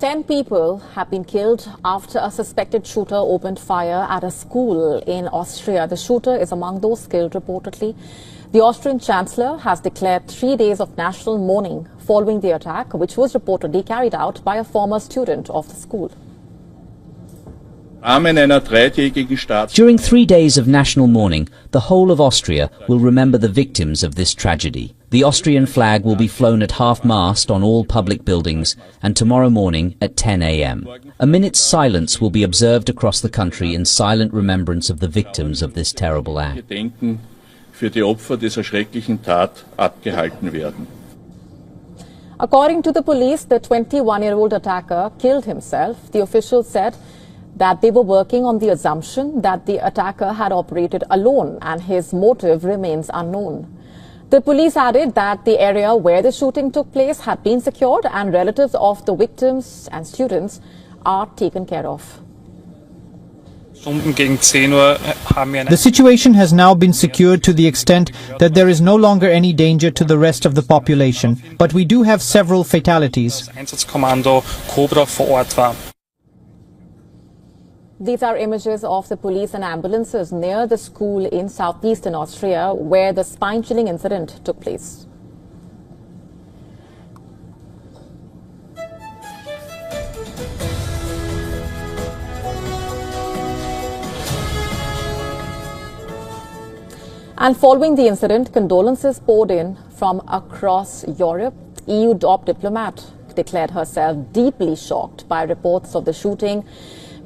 10 people have been killed after a suspected shooter opened fire at a school in Austria. The shooter is among those killed reportedly. The Austrian Chancellor has declared 3 days of national mourning following the attack, which was reportedly carried out by a former student of the school. During 3 days of national mourning, the whole of Austria will remember the victims of this tragedy. The Austrian flag will be flown at half-mast on all public buildings, and tomorrow morning at 10 a.m. A minute's silence will be observed across the country in silent remembrance of the victims of this terrible act. According to the police, the 21-year-old attacker killed himself. The officials said that they were working on the assumption that the attacker had operated alone and his motive remains unknown. The police added that the area where the shooting took place had been secured and relatives of the victims and students are taken care of. The situation has now been secured to the extent that there is no longer any danger to the rest of the population, but we do have several fatalities. These are images of the police and ambulances near the school in southeastern Austria where the spine-chilling incident took place. And following the incident, condolences poured in from across Europe. EU top diplomat declared herself deeply shocked by reports of the shooting.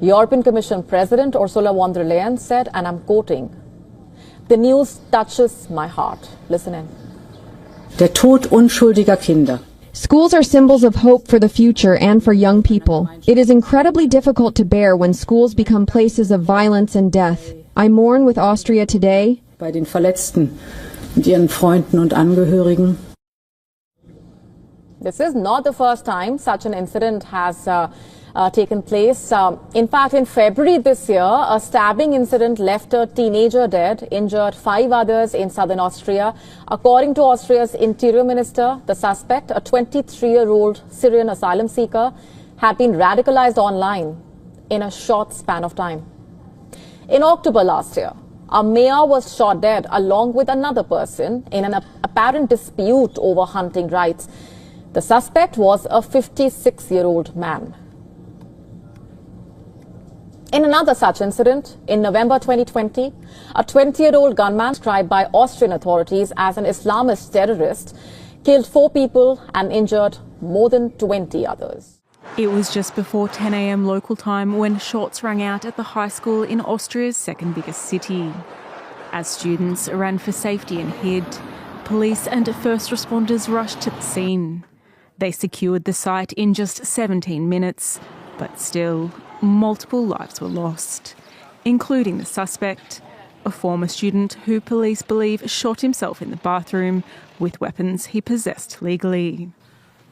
European Commission President Ursula von der Leyen said, and I'm quoting, "The news touches my heart." Listen in. Der Tod unschuldiger Kinder. Schools are symbols of hope for the future and for young people. It is incredibly difficult to bear when schools become places of violence and death. I mourn with Austria today. Bei den Verletzten und ihren Freunden und Angehörigen. This is not the first time such an incident has taken place. In fact, in February this year, a stabbing incident left a teenager dead, injured 5 others in southern Austria. According to Austria's interior minister, the suspect, a 23-year-old Syrian asylum seeker, had been radicalized online in a short span of time. In October last year, a mayor was shot dead along with another person in an apparent dispute over hunting rights. The suspect was a 56-year-old man. In another such incident, in November 2020, a 20-year-old gunman described by Austrian authorities as an Islamist terrorist killed 4 people and injured more than 20 others. It was just before 10 a.m. local time when shots rang out at the high school in Austria's second biggest city. As students ran for safety and hid, police and first responders rushed to the scene. They secured the site in just 17 minutes, but still, multiple lives were lost, including the suspect, a former student who police believe shot himself in the bathroom with weapons he possessed legally.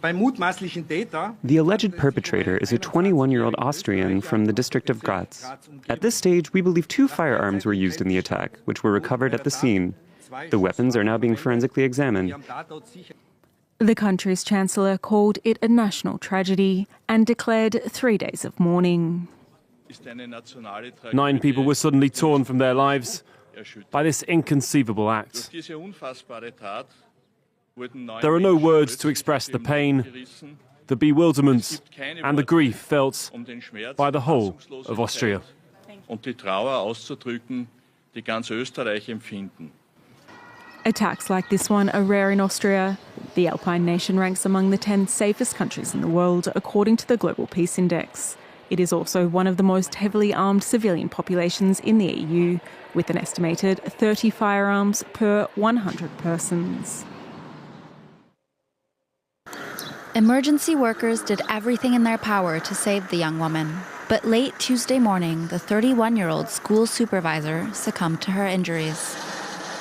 The alleged perpetrator is a 21-year-old Austrian from the district of Graz. At this stage, we believe 2 firearms were used in the attack, which were recovered at the scene. The weapons are now being forensically examined. The country's chancellor called it a national tragedy and declared 3 days of mourning. 9 people were suddenly torn from their lives by this inconceivable act. There are no words to express the pain, the bewilderment and the grief felt by the whole of Austria. Attacks like this one are rare in Austria. The Alpine nation ranks among the 10 safest countries in the world, according to the Global Peace Index. It is also one of the most heavily armed civilian populations in the EU, with an estimated 30 firearms per 100 persons. Emergency workers did everything in their power to save the young woman. But late Tuesday morning, the 31-year-old school supervisor succumbed to her injuries.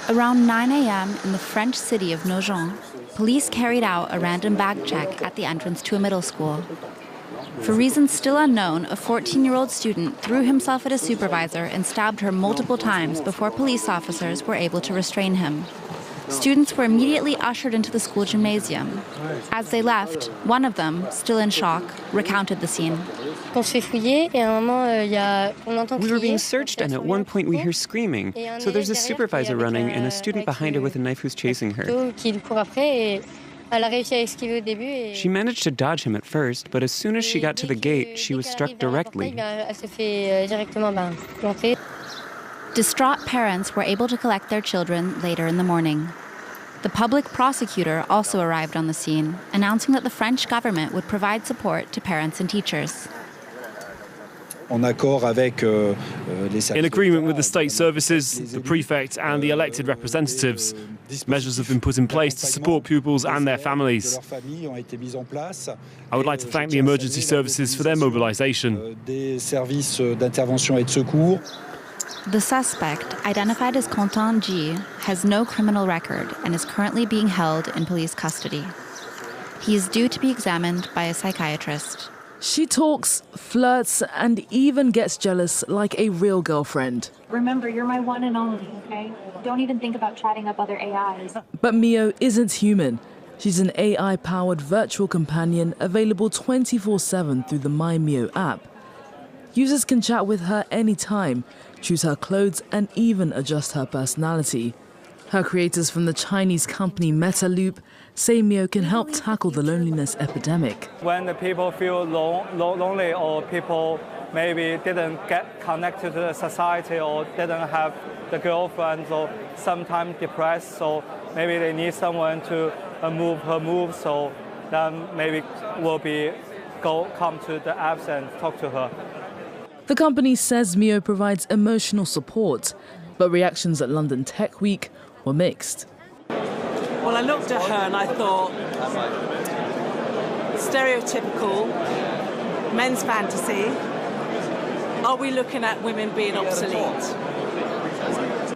Around 9 a.m. in the French city of Nogent, police carried out a random bag check at the entrance to a middle school. For reasons still unknown, a 14-year-old student threw himself at a supervisor and stabbed her multiple times before police officers were able to restrain him. Students were immediately ushered into the school gymnasium. As they left, one of them, still in shock, recounted the scene. We were being searched, and at one point we hear screaming. So there's a supervisor running and a student behind her with a knife who's chasing her. She managed to dodge him at first, but as soon as she got to the gate, she was struck directly. Distraught parents were able to collect their children later in the morning. The public prosecutor also arrived on the scene, announcing that the French government would provide support to parents and teachers. In agreement with the state services, the prefect and the elected representatives, measures have been put in place to support pupils and their families. I would like to thank the emergency services for their mobilization. The suspect, identified as Content G, has no criminal record and is currently being held in police custody. He is due to be examined by a psychiatrist. She talks, flirts, and even gets jealous like a real girlfriend. Remember, you're my one and only, okay? Don't even think about chatting up other AIs. But Mio isn't human. She's an AI-powered virtual companion available 24/7 through the MyMio app. Users can chat with her anytime, choose her clothes, and even adjust her personality. Her creators from the Chinese company Metaloop say Mio can help tackle the loneliness epidemic. When the people feel lonely, or people maybe didn't get connected to the society, or didn't have the girlfriend, or sometimes depressed, so maybe they need someone to move her moves, so then maybe come to the apps and talk to her. The company says Mio provides emotional support, but reactions at London Tech Week were mixed. Well, I looked at her and I thought, stereotypical, men's fantasy. Are we looking at women being obsolete?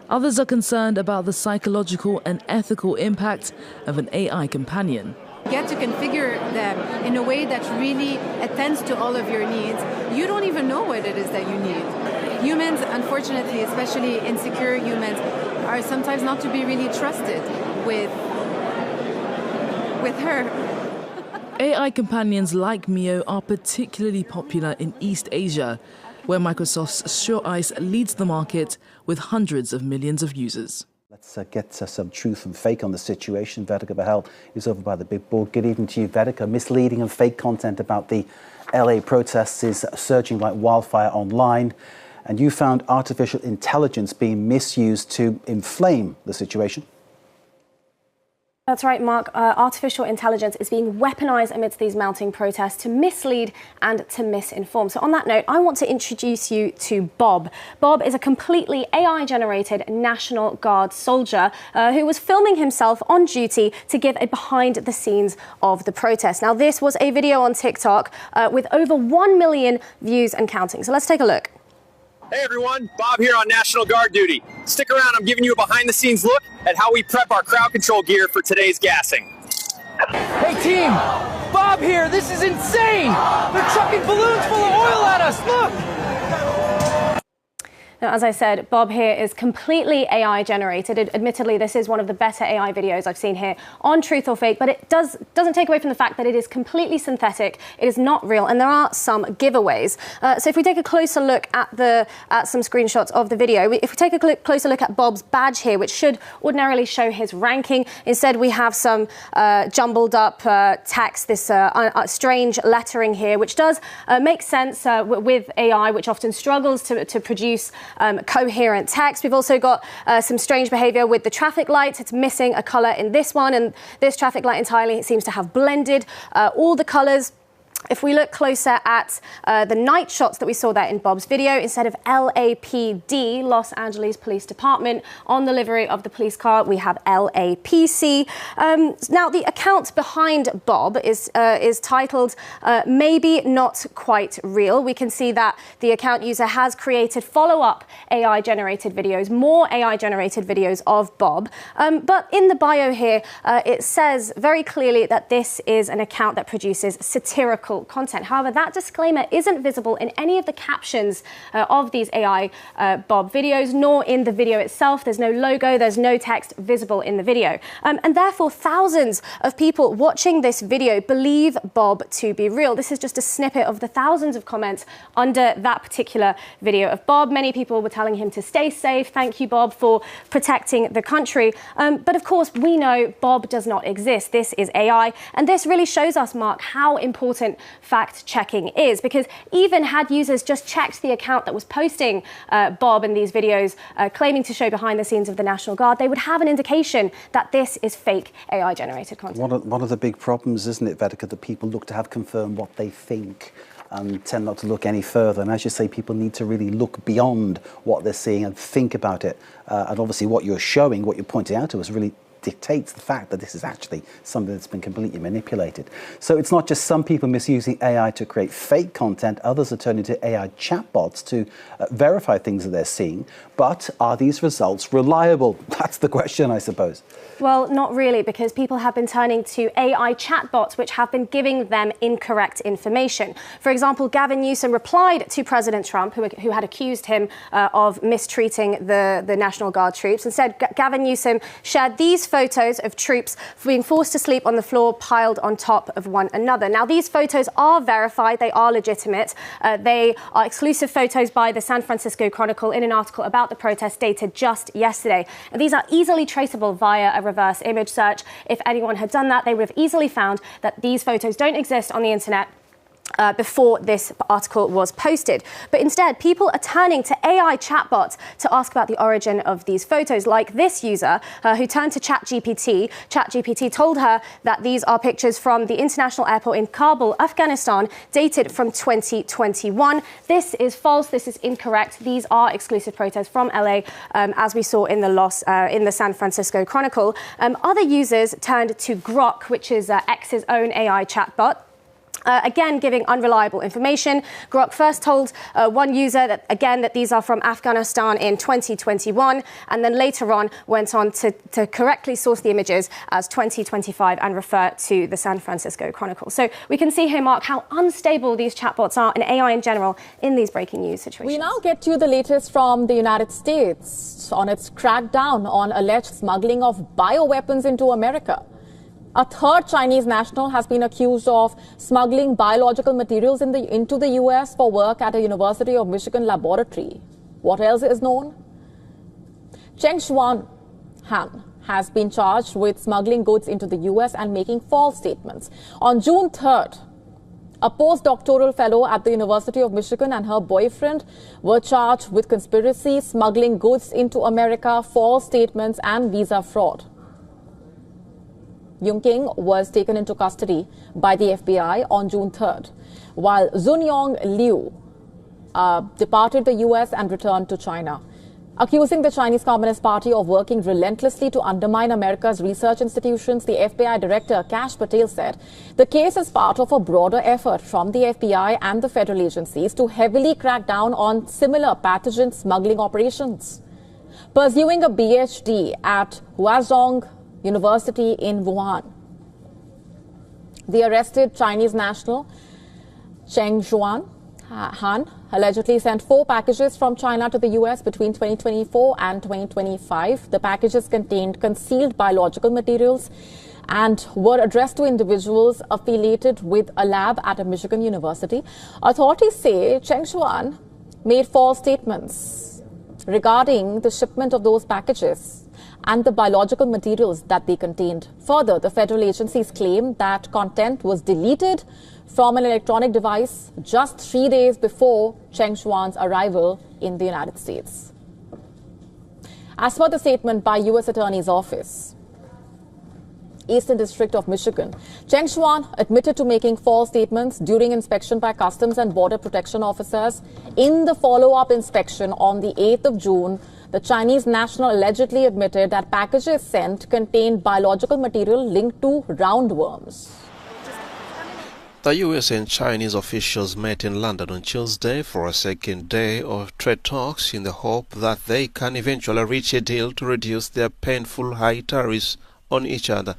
Others are concerned about the psychological and ethical impact of an AI companion. You get to configure them in a way that really attends to all of your needs. You don't even know what it is that you need. Humans, unfortunately, especially insecure humans, are sometimes not to be really trusted with her. AI companions like Mio are particularly popular in East Asia, where Microsoft's Sure Ice leads the market with hundreds of millions of users. Let's get some truth and fake on the situation. Vedika Bahel is over by the big board. Good evening to you, Vedika. Misleading and fake content about the LA protests is surging like wildfire online, and you found artificial intelligence being misused to inflame the situation. That's right, Mark. Artificial intelligence is being weaponized amidst these mounting protests to mislead and to misinform. So on that note, I want to introduce you to Bob. Bob is a completely AI-generated National Guard soldier who was filming himself on duty to give a behind the scenes of the protest. Now, this was a video on TikTok with over 1 million views and counting. So let's take a look. Hey everyone, Bob here on National Guard duty. Stick around, I'm giving you a behind-the-scenes look at how we prep our crowd control gear for today's gassing. Hey team, Bob here, this is insane! They're chucking balloons full of oil at us, look! Now, as I said, Bob here is completely AI generated. Admittedly, this is one of the better AI videos I've seen here on Truth or Fake, but it doesn't take away from the fact that it is completely synthetic. It is not real, and there are some giveaways. So if we take a closer look at some screenshots of the video, if we take a closer look at Bob's badge here, which should ordinarily show his ranking, instead we have some jumbled up text, this strange lettering here, which does make sense with AI, which often struggles to produce coherent text. We've also got some strange behavior with the traffic lights. It's missing a color in this one, and this traffic light entirely seems to have blended all the colors. If we look closer at the night shots that we saw there in Bob's video, instead of LAPD, Los Angeles Police Department, on the livery of the police car, we have LAPC. Now, the account behind Bob is titled Maybe Not Quite Real. We can see that the account user has created follow-up AI-generated videos, more AI-generated videos of Bob. But in the bio here, it says very clearly that this is an account that produces satirical harmful content. However, that disclaimer isn't visible in any of the captions of these AI Bob videos, nor in the video itself. There's no logo, there's no text visible in the video. And therefore, thousands of people watching this video believe Bob to be real. This is just a snippet of the thousands of comments under that particular video of Bob. Many people were telling him to stay safe. Thank you, Bob, for protecting the country. But of course, we know Bob does not exist. This is AI. And this really shows us, Mark, how important fact-checking is. Because even had users just checked the account that was posting Bob and these videos claiming to show behind the scenes of the National Guard, they would have an indication that this is fake AI-generated content. One of the big problems, isn't it, Vedika, that people look to have confirmed what they think and tend not to look any further. And as you say, people need to really look beyond what they're seeing and think about it. And obviously what you're showing, what you're pointing out to us, really dictates the fact that this is actually something that's been completely manipulated. So it's not just some people misusing AI to create fake content, others are turning to AI chatbots to verify things that they're seeing. But are these results reliable? That's the question, I suppose. Well, not really, because people have been turning to AI chatbots which have been giving them incorrect information. For example, Gavin Newsom replied to President Trump, who had accused him of mistreating the National Guard troops, and said Gavin Newsom shared these photos of troops being forced to sleep on the floor piled on top of one another. Now, these photos are verified. They are legitimate. They are exclusive photos by the San Francisco Chronicle in an article about the protest dated just yesterday. And these are easily traceable via a reverse image search. If anyone had done that, they would have easily found that these photos don't exist on the internet before this article was posted. But instead, people are turning to AI chatbots to ask about the origin of these photos, like this user who turned to ChatGPT. ChatGPT told her that these are pictures from the international airport in Kabul, Afghanistan, dated from 2021. This is false. This is incorrect. These are exclusive photos from LA, as we saw in the San Francisco Chronicle. Other users turned to Grok, which is X's own AI chatbot. Again, giving unreliable information. Grok first told one user that these are from Afghanistan in 2021, and then later on went on to correctly source the images as 2025 and refer to the San Francisco Chronicle. So we can see here, Mark, how unstable these chatbots are and AI in general in these breaking news situations. We now get to the latest from the United States on its crackdown on alleged smuggling of bioweapons into America. A third Chinese national has been accused of smuggling biological materials into the U.S. for work at a University of Michigan laboratory. What else is known? Cheng Xuan Han has been charged with smuggling goods into the U.S. and making false statements. On June 3rd, a postdoctoral fellow at the University of Michigan and her boyfriend were charged with conspiracy, smuggling goods into America, false statements, and visa fraud. Yung King was taken into custody by the FBI on June 3rd, while Zunyong Liu departed the U.S. and returned to China. Accusing the Chinese Communist Party of working relentlessly to undermine America's research institutions, the FBI Director Kash Patel said the case is part of a broader effort from the FBI and the federal agencies to heavily crack down on similar pathogen smuggling operations. Pursuing a PhD at Huazhong University in Wuhan, the arrested Chinese national Cheng Xuan Han allegedly sent 4 packages from China to the U.S. between 2024 and 2025. The packages contained concealed biological materials and were addressed to individuals affiliated with a lab at a Michigan university. Authorities say Cheng Xuan made false statements regarding the shipment of those packages and the biological materials that they contained. Further, the federal agencies claim that content was deleted from an electronic device just 3 days before Cheng Xuan's arrival in the United States. As per the statement by U.S. Attorney's Office, Eastern District of Michigan, Cheng Xuan admitted to making false statements during inspection by Customs and Border Protection officers. In the follow-up inspection on the 8th of June, the Chinese national allegedly admitted that packages sent contained biological material linked to roundworms. The US and Chinese officials met in London on Tuesday for a second day of trade talks in the hope that they can eventually reach a deal to reduce their painful high tariffs on each other.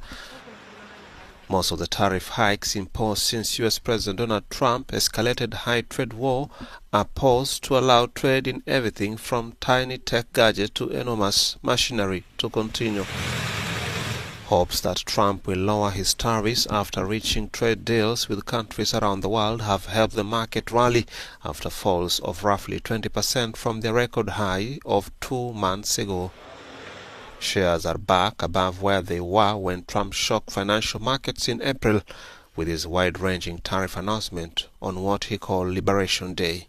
Most of the tariff hikes imposed since U.S. President Donald Trump escalated high trade war are paused to allow trade in everything from tiny tech gadgets to enormous machinery to continue. Hopes that Trump will lower his tariffs after reaching trade deals with countries around the world have helped the market rally after falls of roughly 20% from the record high of 2 months ago. Shares are back above where they were when Trump shocked financial markets in April with his wide-ranging tariff announcement on what he called Liberation Day.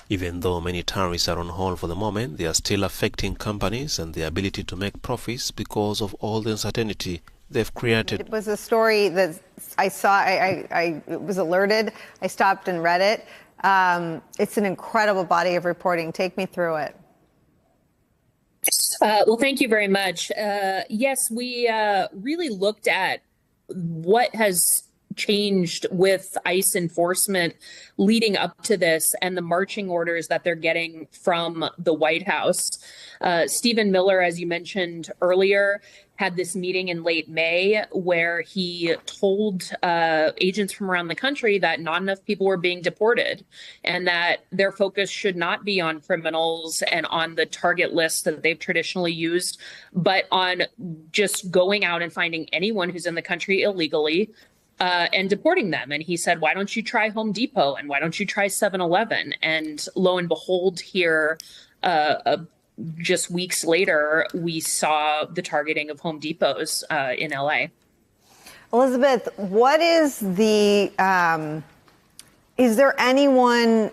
Even though many tariffs are on hold for the moment, they are still affecting companies and their ability to make profits because of all the uncertainty they've created. It was a story that I saw, I was alerted, I stopped and read it. It's an incredible body of reporting. Take me through it. Well, thank you very much. Yes, we really looked at what has changed with ICE enforcement leading up to this and the marching orders that they're getting from the White House. Stephen Miller, as you mentioned earlier, had this meeting in late May where he told agents from around the country that not enough people were being deported and that their focus should not be on criminals and on the target list that they've traditionally used, but on just going out and finding anyone who's in the country illegally and deporting them. And he said, why don't you try Home Depot and why don't you try 7-Eleven? And lo and behold, here, just weeks later, we saw the targeting of Home Depots in LA. Elizabeth, what is the, is there anyone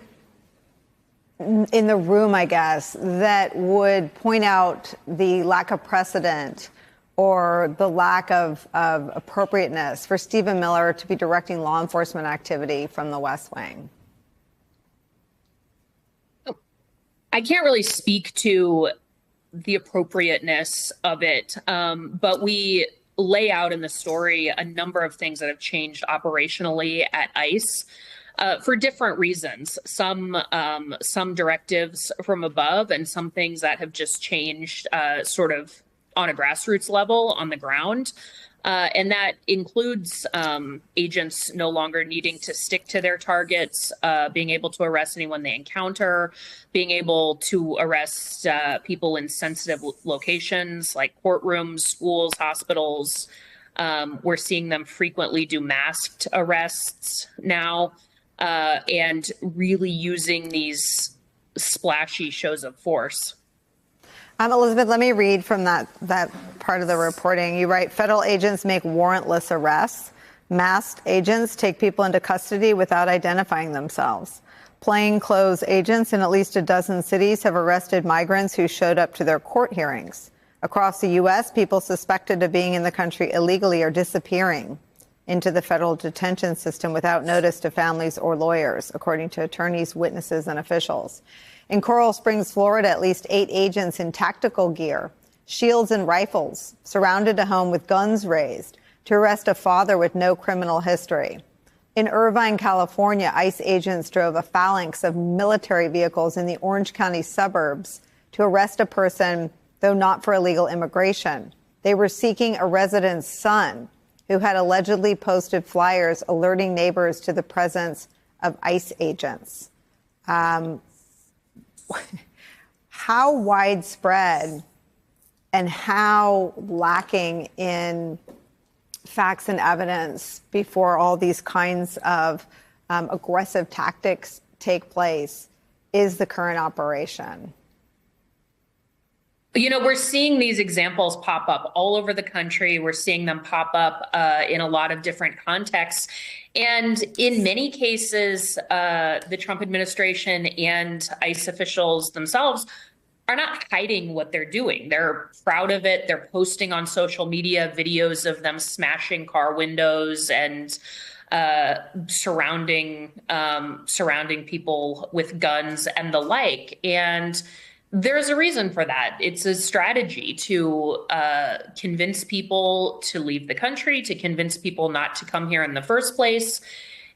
in the room, I guess, that would point out the lack of precedent or the lack of appropriateness for Stephen Miller to be directing law enforcement activity from the West Wing? I can't really speak to the appropriateness of it, but we lay out in the story a number of things that have changed operationally at ICE for different reasons. Some directives from above and some things that have just changed sort of on a grassroots level on the ground. And that includes agents no longer needing to stick to their targets, being able to arrest anyone they encounter, being able to arrest people in sensitive locations like courtrooms, schools, hospitals. We're seeing them frequently do masked arrests now and really using these splashy shows of force. Elizabeth, let me read from that part of the reporting. You write, federal agents make warrantless arrests. Masked agents take people into custody without identifying themselves. Plainclothes agents in at least a dozen cities have arrested migrants who showed up to their court hearings. Across the U.S., people suspected of being in the country illegally are disappearing into the federal detention system without notice to families or lawyers, according to attorneys, witnesses, and officials. In Coral Springs, Florida, at least 8 agents in tactical gear, shields and rifles, surrounded a home with guns raised to arrest a father with no criminal history. In Irvine, California, ICE agents drove a phalanx of military vehicles in the Orange County suburbs to arrest a person, though not for illegal immigration. They were seeking a resident's son who had allegedly posted flyers alerting neighbors to the presence of ICE agents. How widespread and how lacking in facts and evidence before all these kinds of aggressive tactics take place is the current operation? You know, we're seeing these examples pop up all over the country. We're seeing them pop up in a lot of different contexts. And in many cases, the Trump administration and ICE officials themselves are not hiding what they're doing. They're proud of it. They're posting on social media videos of them smashing car windows and surrounding people with guns and the like. And there's a reason for that. It's a strategy to convince people to leave the country, to convince people not to come here in the first place.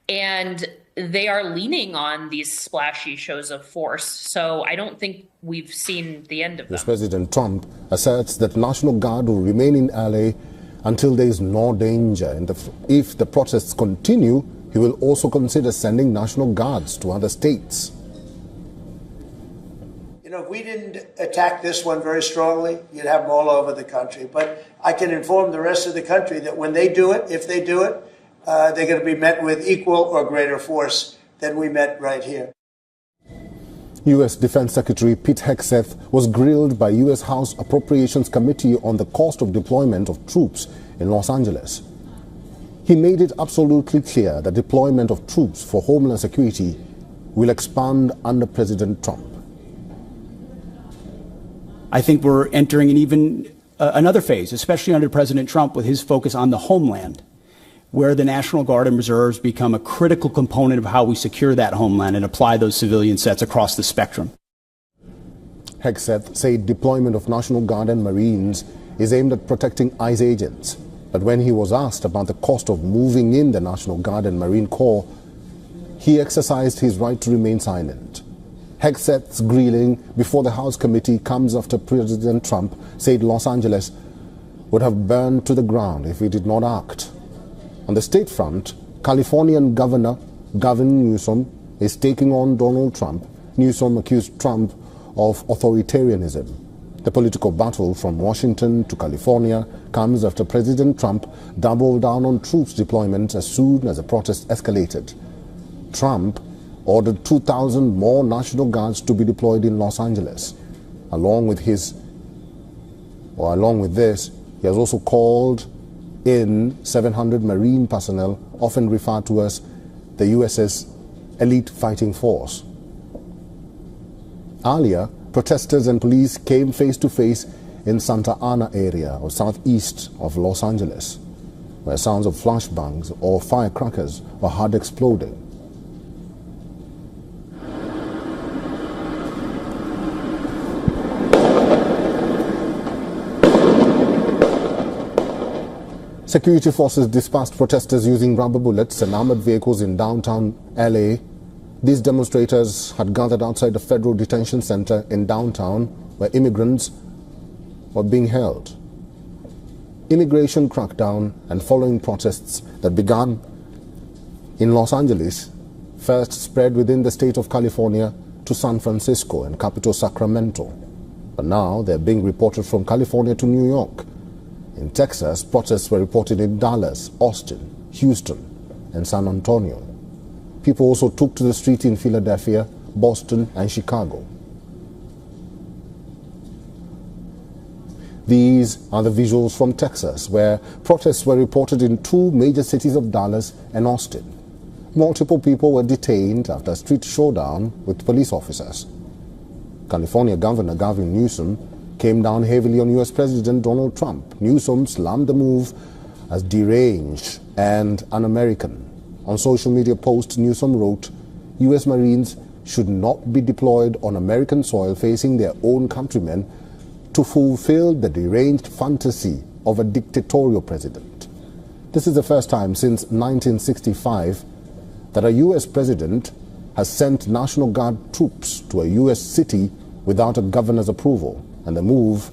And they are leaning on these splashy shows of force. So I don't think we've seen the end of them. President Trump asserts that National Guard will remain in LA until there is no danger. If the protests continue, he will also consider sending National Guards to other states. You know, if we didn't attack this one very strongly, you'd have them all over the country. But I can inform the rest of the country that when they do it, if they do it, they're going to be met with equal or greater force than we met right here. U.S. Defense Secretary Pete Hegseth was grilled by U.S. House Appropriations Committee on the cost of deployment of troops in Los Angeles. He made it absolutely clear that deployment of troops for homeland security will expand under President Trump. I think we're entering an even another phase, especially under President Trump, with his focus on the homeland, where the National Guard and Reserves become a critical component of how we secure that homeland and apply those civilian sets across the spectrum. Hegseth said deployment of National Guard and Marines is aimed at protecting ICE agents. But when he was asked about the cost of moving in the National Guard and Marine Corps, he exercised his right to remain silent. Hegseth's grilling before the House committee comes after President Trump said Los Angeles would have burned to the ground if he did not act. On the state front, Californian Governor Gavin Newsom is taking on Donald Trump. Newsom accused Trump of authoritarianism. The political battle from Washington to California comes after President Trump doubled down on troops deployment as soon as the protests escalated. Trump ordered 2,000 more National Guards to be deployed in Los Angeles. Along with this, he has also called in 700 Marine personnel, often referred to as the USS Elite Fighting Force. Earlier, protesters and police came face to face in Santa Ana area or southeast of Los Angeles, where sounds of flashbangs or firecrackers were heard exploding. Security forces dispersed protesters using rubber bullets and armored vehicles in downtown LA. These demonstrators had gathered outside the federal detention center in downtown where immigrants were being held. Immigration crackdown and following protests that began in Los Angeles first spread within the state of California to San Francisco and capital Sacramento. But now they're being reported from California to New York. In Texas, protests were reported in Dallas, Austin, Houston, and San Antonio. People also took to the street in Philadelphia, Boston, and Chicago. These are the visuals from Texas, where protests were reported in two major cities of Dallas and Austin. Multiple people were detained after a street showdown with police officers. California Governor Gavin Newsom came down heavily on U.S. President Donald Trump. Newsom slammed the move as deranged and un-American. On social media posts, Newsom wrote, U.S. Marines should not be deployed on American soil facing their own countrymen to fulfill the deranged fantasy of a dictatorial president. This is the first time since 1965 that a U.S. president has sent National Guard troops to a U.S. city without a governor's approval. And the move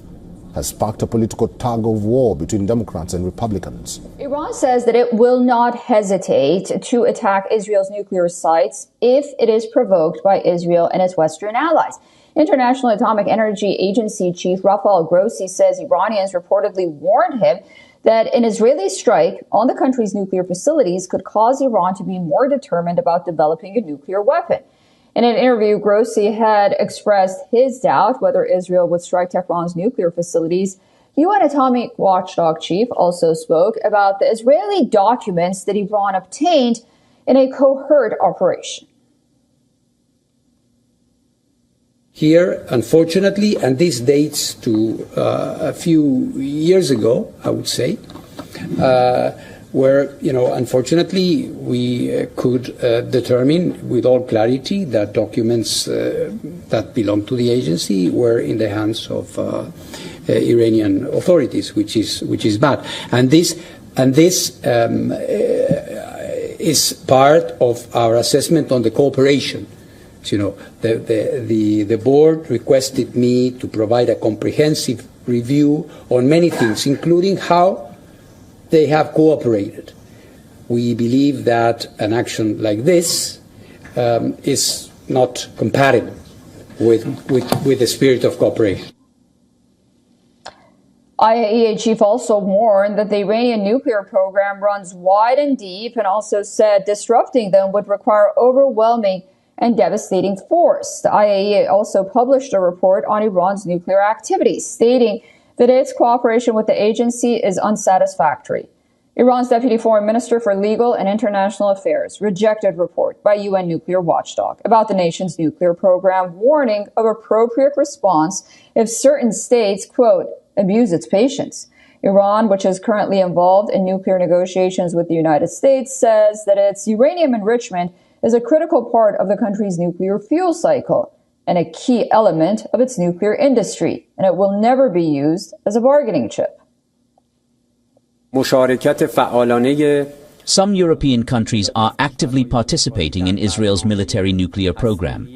has sparked a political tug of war between Democrats and Republicans. Iran says that it will not hesitate to attack Israel's nuclear sites if it is provoked by Israel and its Western allies. International Atomic Energy Agency Chief Rafael Grossi says Iranians reportedly warned him that an Israeli strike on the country's nuclear facilities could cause Iran to be more determined about developing a nuclear weapon. In an interview, Grossi had expressed his doubt whether Israel would strike Tehran's nuclear facilities. UN Atomic Watchdog Chief also spoke about the Israeli documents that Iran obtained in a covert operation. Here, unfortunately, and this dates to a few years ago, I would say, where, unfortunately, we could determine with all clarity that documents that belong to the agency were in the hands of Iranian authorities, which is bad. And this is part of our assessment on the cooperation. The board requested me to provide a comprehensive review on many things, including how they have cooperated. We believe that an action like this is not compatible with the spirit of cooperation. IAEA chief also warned that the Iranian nuclear program runs wide and deep, and also said disrupting them would require overwhelming and devastating force. The IAEA also published a report on Iran's nuclear activities, stating that its cooperation with the agency is unsatisfactory. Iran's Deputy Foreign Minister for Legal and International Affairs rejected report by UN nuclear watchdog about the nation's nuclear program, warning of appropriate response if certain states, quote, abuse its patience. Iran, which is currently involved in nuclear negotiations with the United States, says that its uranium enrichment is a critical part of the country's nuclear fuel cycle and a key element of its nuclear industry, and it will never be used as a bargaining chip. Some European countries are actively participating in Israel's military nuclear program.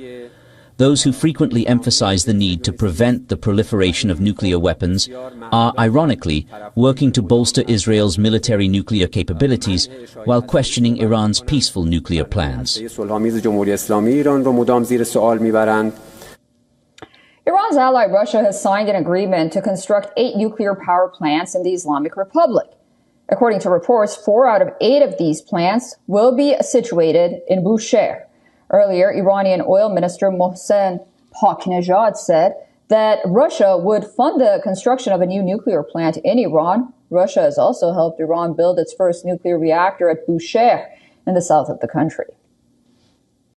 Those who frequently emphasize the need to prevent the proliferation of nuclear weapons are, ironically, working to bolster Israel's military nuclear capabilities while questioning Iran's peaceful nuclear plans. Iran's ally Russia has signed an agreement to construct 8 nuclear power plants in the Islamic Republic. According to reports, 4 out of 8 of these plants will be situated in Bushehr. Earlier, Iranian oil minister Mohsen Paknejad said that Russia would fund the construction of a new nuclear plant in Iran. Russia has also helped Iran build its first nuclear reactor at Bushehr in the south of the country.